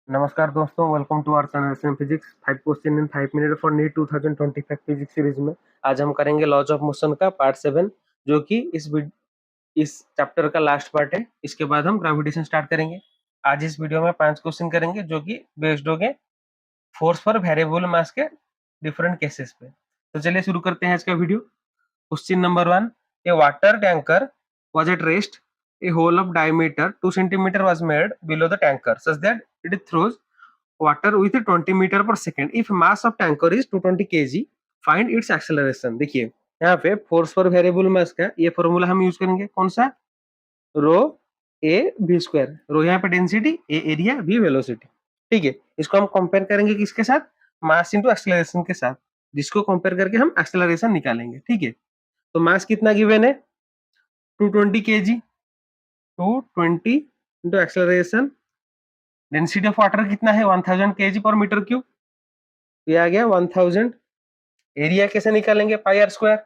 नमस्कार दोस्तों, welcome to our channel SM physics. 5 question in 5 minute for NEET 2025 physics series में आज हम करेंगे लॉज ऑफ मोशन का पार्ट 7, जो कि इस चैप्टर का लास्ट पार्ट है। इसके बाद हम ग्रेविटेशन स्टार्ट करेंगे। आज इस वीडियो में 5 क्वेश्चन करेंगे जो कि बेस्ड होंगे फोर्स पर वेरिएबल मास के डिफरेंट केसेस पे। तो चलिए शुरू करते हैं आज का video. Question number 1, A water tanker was at rest. A hole of diameter 2 centimeter was made below the tanker such that it throws water with 20 meter per second. If mass of tanker is 220 kg, find its acceleration. देखिए यहाँ पे force पर variable mass का ये formula हम use करेंगे, कौन सा? रो ए वी स्क्वायर। रो यहाँ पे density, A area, v velocity. ठीक है, इसको हम कंपेयर करेंगे किसके साथ? मास इंटू एक्सेलरेशन के साथ, जिसको कंपेयर करके हम एक्सेलरेशन निकालेंगे। ठीक है, तो मास कितना गिवन है? 220 kg। 220 into acceleration, density of water कितना है? 1000 kg पर मीटर क्यूब। ये आ गया 1000। एरिया कैसे निकालेंगे? पाई आर स्क्वायर।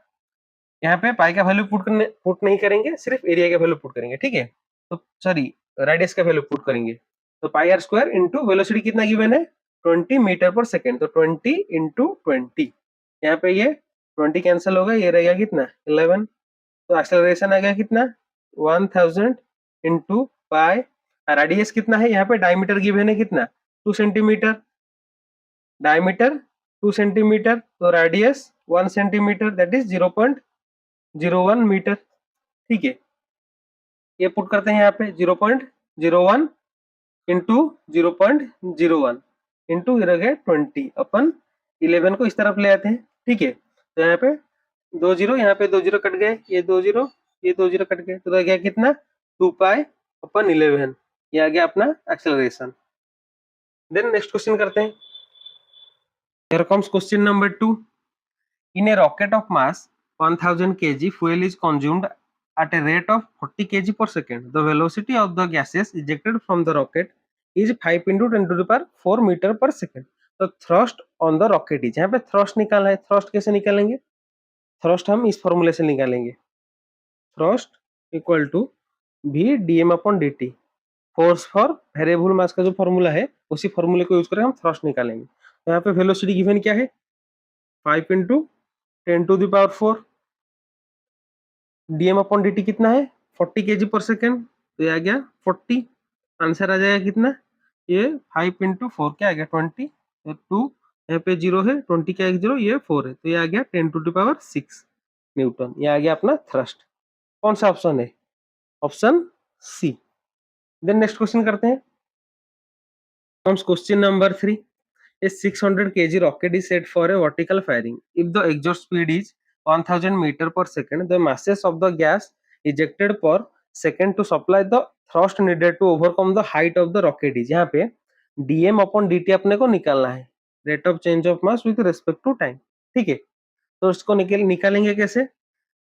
यहाँ पे पाई का वैल्यू पुट नहीं करेंगे, सिर्फ एरिया का वैल्यू पुट करेंगे। ठीक है, तो सॉरी, रेडियस का वैल्यू पुट करेंगे। तो पाई आर स्क्वायर इंटू वेलोसिटी कितना गिवन है? 20 मीटर पर सेकेंड। तो 20 इंटू 20, यहाँ पे ये 20 कैंसिल होगा, ये रहेगा कितना? 11। तो एक्सेलरेशन आ गया कितना? 1000 इंटू पाई। रेडियस कितना है? यहाँ पे डायमीटर गिवन है कितना? 2 सेंटीमीटर। डायमीटर 2 सेंटीमीटर, तो radius 1 centimetre, that is 0.01 metre. ठीक है, ये पुट करते हैं यहाँ पे 0.01 इंटू 0.01 इंटू 20 अपन 11 को इस तरफ ले आते हैं। ठीक है, तो यहाँ पे 2 जीरो, यहाँ पे 2 जीरो कट गए, ये 2 जीरो, ये 2 जीरो कट गए, तो रह गया कितना? 2 पाई अपन 11। ये आ गया अपना एक्सेलरेशन। देन नेक्स्ट क्वेश्चन करते हैं। Here comes question number 2. In a rocket of mass 1000 kg, fuel is consumed at a rate of 40 kg per second. The velocity of the gases ejected from the rocket is 5 into 10 to the power 4 meter per second. तो thrust on the rocket is, यहाँ पे thrust निकालना है। thrust कैसे निकालेंगे? thrust हम इस फॉर्मूले से निकालेंगे। thrust equal to v dm upon dt। Force for variable mass का जो फॉर्मूला है, उसी फॉर्मूले को यूज करके हम थ्रस्ट निकालेंगे। तो यहाँ पे वेलोसिटी गिवन क्या है? 5 into 10 to the power 4। Dm upon dt कितना है? 40 kg पर सेकेंड। तो ये आ गया 40। आंसर आ जाएगा कितना? ये 5 इंटू 4 क्या आ गया? 20। तो 2 यहाँ पे 0 है, 20 का 1 0, ये 4 है, तो ये आ गया 10 टू द पावर 6 न्यूटन। ये आ गया अपना थ्रस्ट। कौन सा ऑप्शन है? Option C. Then next question करते हैं। comes question number 3. A 600 kg rocket is set for a vertical firing. If the exhaust speed is 1000 meter per second, the masses of the gas ejected per second to supply the thrust needed to overcome the height of the rocket is. यहाँ पे dm upon dt अपने को निकालना है, rate of change of mass with respect to time. ठीक है, तो इसको निकालेंगे कैसे?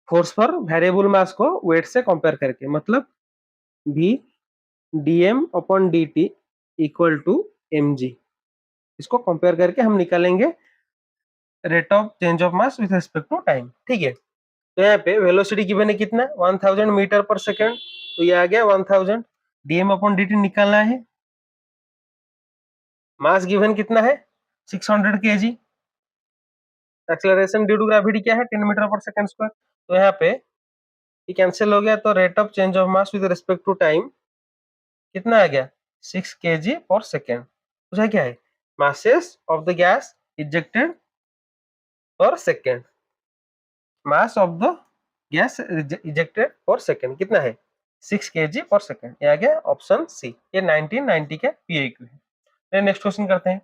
फोर्स पर वेरिएबल मास को वेट से कंपेयर करके, मतलब v dm upon dt equal to mg। इसको कंपेयर करके हम निकालेंगे rate of change of mass with respect to time. ठीक है, तो यहाँ पे वेलोसिटी गिवन है कितना? 1000 मीटर पर सेकेंड। तो ये आ गया 1000। डीएम अपॉन dt निकालना है। मास गिवन कितना है? 600 kg। Acceleration due to gravity क्या है? 10 मीटर पर सेकेंड स्क्वायर। तो यहाँ पे ये कैंसिल हो गया, तो rate of change of mass with respect to time कितना आ गया? 6 kg पर सेकेंड। तो क्या है? masses of the gas ejected per second। mass of the gas ejected per second कितना है? 6 kg per second। ये आ गया ऑप्शन सी। ये 1990 का पीएक्यू है। नेक्स्ट क्वेश्चन करते हैं।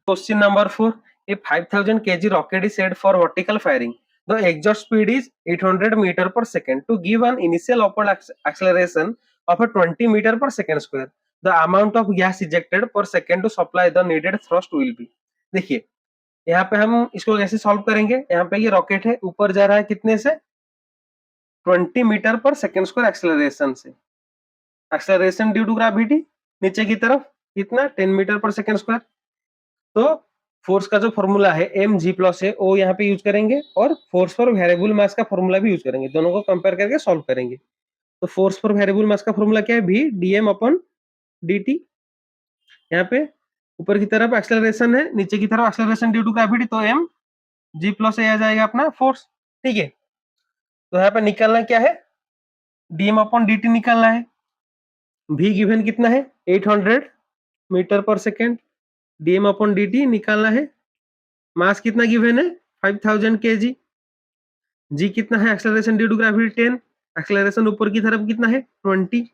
Question number 4, A 5000 kg rocket is set for vertical firing. The exhaust speed is 800 meter per second. To give an initial upward acceleration of a 20 meter per second square, the amount of gas ejected per second to supply the needed thrust will be. देखिए यहाँ पे हम इसको कैसे solve करेंगे? यहाँ पे ये रॉकेट है, ऊपर जा रहा है कितने से? 20 मीटर पर सेकेंड स्क्वायर एक्सेलरेशन से। एक्सेलरेशन ड्यू टू ग्रेविटी नीचे की तरफ कितना? 10 मीटर पर सेकेंड स्क्वायर। तो फोर्स का जो फॉर्मूला है एम जी प्लस है, वो यहाँ पे यूज करेंगे, और फोर्स फॉर वेरिएबल मास का फॉर्मूला भी यूज करेंगे। दोनों को कंपेयर करके सॉल्व करेंगे। तो फोर्स फॉर वेरिएबल मास का फॉर्मूला क्या है? भी डीएम अपॉन dt। यहाँ पे ऊपर की तरफ एक्सेलरेशन है, नीचे की तरफ एक्सेलरेशन ड्यू टू ग्रेविटी, तो m g प्लस ए आ जाएगा अपना फोर्स। ठीक है, तो यहाँ पे निकालना क्या है, dm अपॉन dt निकालना है। v गिवन कितना है 800 मीटर पर सेकेंड, dm अपॉन dt निकालना है। मास कितना गिवन है 5000 kg, g कितना है acceleration due to gravity 10, acceleration ऊपर की तरफ कितना है 20,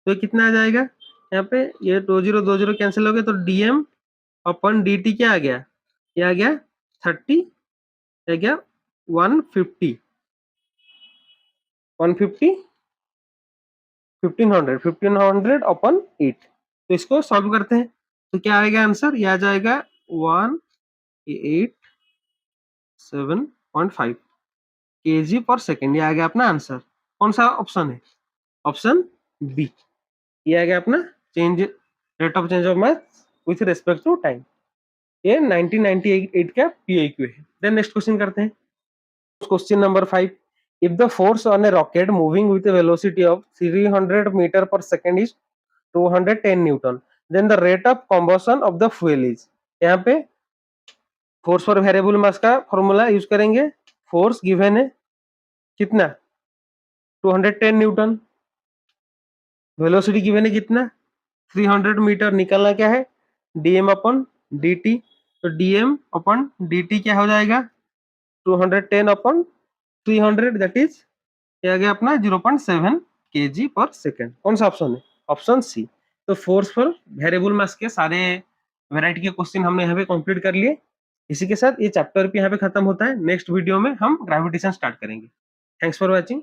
तो कितना आ जाएगा यहाँ पे, ये 20 कैंसिल हो गए, तो dm अपॉन dt क्या आ गया, ये आ गया 30, आ गया 150 1500 अपॉन 8। तो इसको सॉल्व करते हैं, तो क्या आएगा आंसर, ये आ जाएगा 187.5 kg पर सेकेंड, ये आ गया अपना आंसर। कौन सा ऑप्शन है, ऑप्शन बी, ये आ गया अपना change rate of change of mass with respect to time. ये 1998 का पीआईक्यू है। देन नेक्स्ट क्वेश्चन करते हैं, question number 5, if the force on a rocket moving with a velocity of 300 meter per second is 210 newton, then the rate of combustion of the fuel is। यहाँ पे force for variable mass का formula use करेंगे। Force given है कितना 210 Newton, velocity given है कितना 300 metre, निकालना क्या है dm अपॉन dt, तो dm अपॉन dt क्या हो जाएगा 210 अपॉन 300, दैट इज ये आ गया अपना 0.7 kg पर सेकेंड। कौन सा ऑप्शन है, ऑप्शन सी। तो फोर्स फॉर वेरिएबल मास के सारे वैरायटी के क्वेश्चन हमने यहाँ पे कंप्लीट कर लिए। इसी के साथ ये चैप्टर भी यहाँ पे खत्म होता है। नेक्स्ट वीडियो में हम ग्रेविटेशन स्टार्ट करेंगे। Thanks for watching.